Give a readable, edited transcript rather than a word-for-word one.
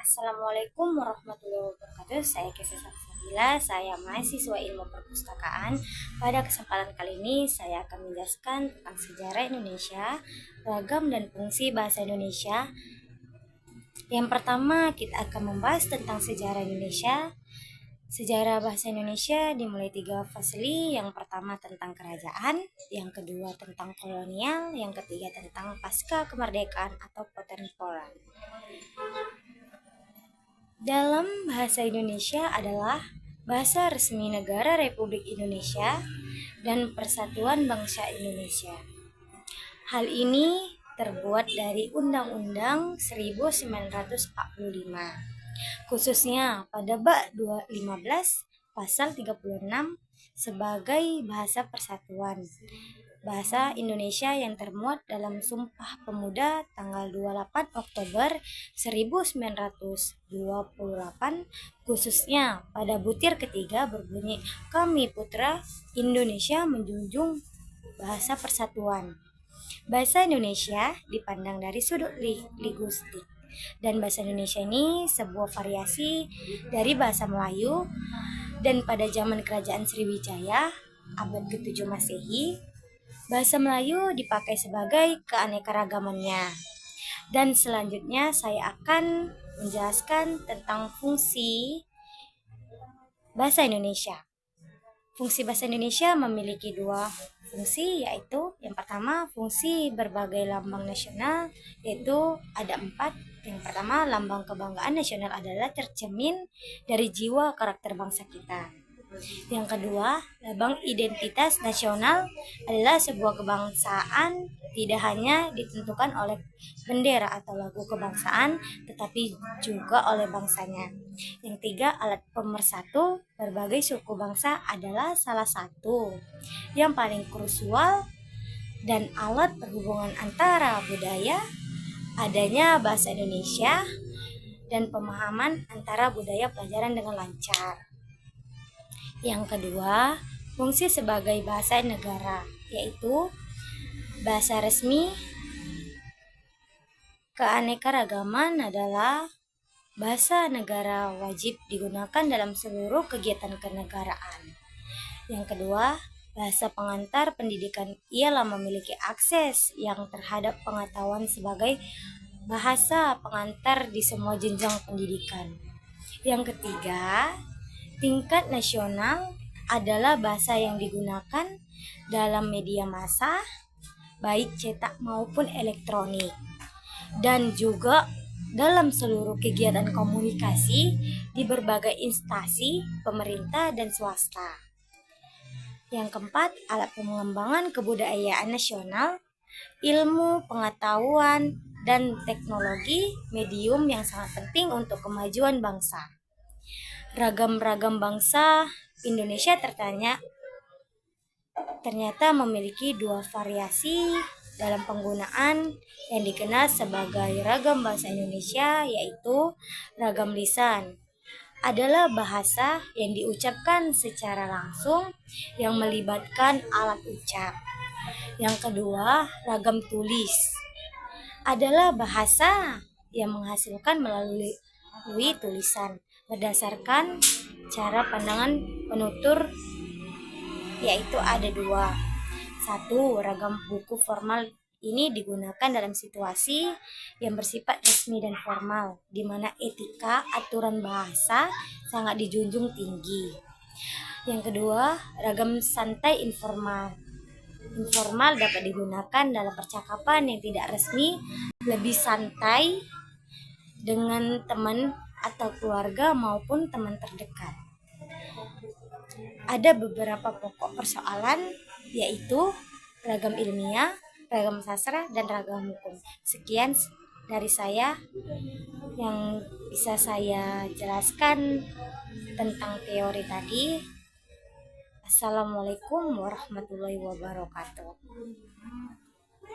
Assalamualaikum warahmatullahi wabarakatuh. Saya Kesi Salsabila, saya mahasiswa ilmu perpustakaan. Pada kesempatan kali ini saya akan menjelaskan tentang sejarah Indonesia, ragam dan fungsi bahasa Indonesia. Yang pertama kita akan membahas tentang sejarah Indonesia. Sejarah bahasa Indonesia dimulai 3 fasili. Yang pertama tentang kerajaan, yang kedua tentang kolonial, yang ketiga tentang pasca kemerdekaan atau kontemporer. Dalam bahasa Indonesia adalah bahasa resmi negara Republik Indonesia dan Persatuan Bangsa Indonesia. Hal ini terbuat dari Undang-Undang 1945, khususnya pada bab 15 pasal 36 sebagai bahasa persatuan bahasa Indonesia yang termuat dalam Sumpah Pemuda tanggal 28 Oktober 1928, khususnya pada butir ketiga berbunyi, "Kami putra Indonesia menjunjung bahasa persatuan." Bahasa Indonesia dipandang dari sudut linguistik, dan bahasa Indonesia ini sebuah variasi dari bahasa Melayu, dan pada zaman Kerajaan Sriwijaya abad ke-7 Masehi, bahasa Melayu dipakai sebagai keanekaragamannya. Dan selanjutnya saya akan menjelaskan tentang fungsi bahasa Indonesia. Fungsi bahasa Indonesia memiliki 2 fungsi, yaitu yang pertama fungsi berbagai lambang nasional, yaitu ada 4. Yang pertama, lambang kebanggaan nasional adalah cermin dari jiwa karakter bangsa kita. Yang kedua, lambang identitas nasional adalah sebuah kebangsaan tidak hanya ditentukan oleh bendera atau lagu kebangsaan, tetapi juga oleh bangsanya. Yang tiga, alat pemersatu berbagai suku bangsa adalah salah satu yang paling krusial dan alat perhubungan antara budaya, adanya bahasa Indonesia, dan pemahaman antara budaya pelajaran dengan lancar. Yang kedua, fungsi sebagai bahasa negara, yaitu bahasa resmi. Keanekaragaman adalah bahasa negara wajib digunakan dalam seluruh kegiatan kenegaraan. Yang kedua, bahasa pengantar pendidikan ialah memiliki akses yang terhadap pengetahuan sebagai bahasa pengantar di semua jenjang pendidikan. Yang ketiga, tingkat nasional adalah bahasa yang digunakan dalam media massa, baik cetak maupun elektronik, dan juga dalam seluruh kegiatan komunikasi di berbagai instansi pemerintah dan swasta. Yang keempat, alat pengembangan kebudayaan nasional, ilmu, pengetahuan, dan teknologi, medium yang sangat penting untuk kemajuan bangsa. Ragam-ragam bangsa Indonesia ternyata memiliki 2 variasi dalam penggunaan yang dikenal sebagai ragam bahasa Indonesia, yaitu ragam lisan adalah bahasa yang diucapkan secara langsung yang melibatkan alat ucap. Yang kedua, ragam tulis adalah bahasa yang menghasilkan melalui tulisan berdasarkan cara pandangan penutur, yaitu ada 2. 1. Ragam buku formal ini digunakan dalam situasi yang bersifat resmi dan formal, di mana etika aturan bahasa sangat dijunjung tinggi. Yang kedua, ragam santai informal dapat digunakan dalam percakapan yang tidak resmi, lebih santai dengan teman atau keluarga maupun teman terdekat. Ada beberapa pokok persoalan, yaitu ragam ilmiah, ragam sastra, dan ragam hukum. Sekian dari saya yang bisa saya jelaskan tentang teori tadi. Assalamualaikum warahmatullahi wabarakatuh.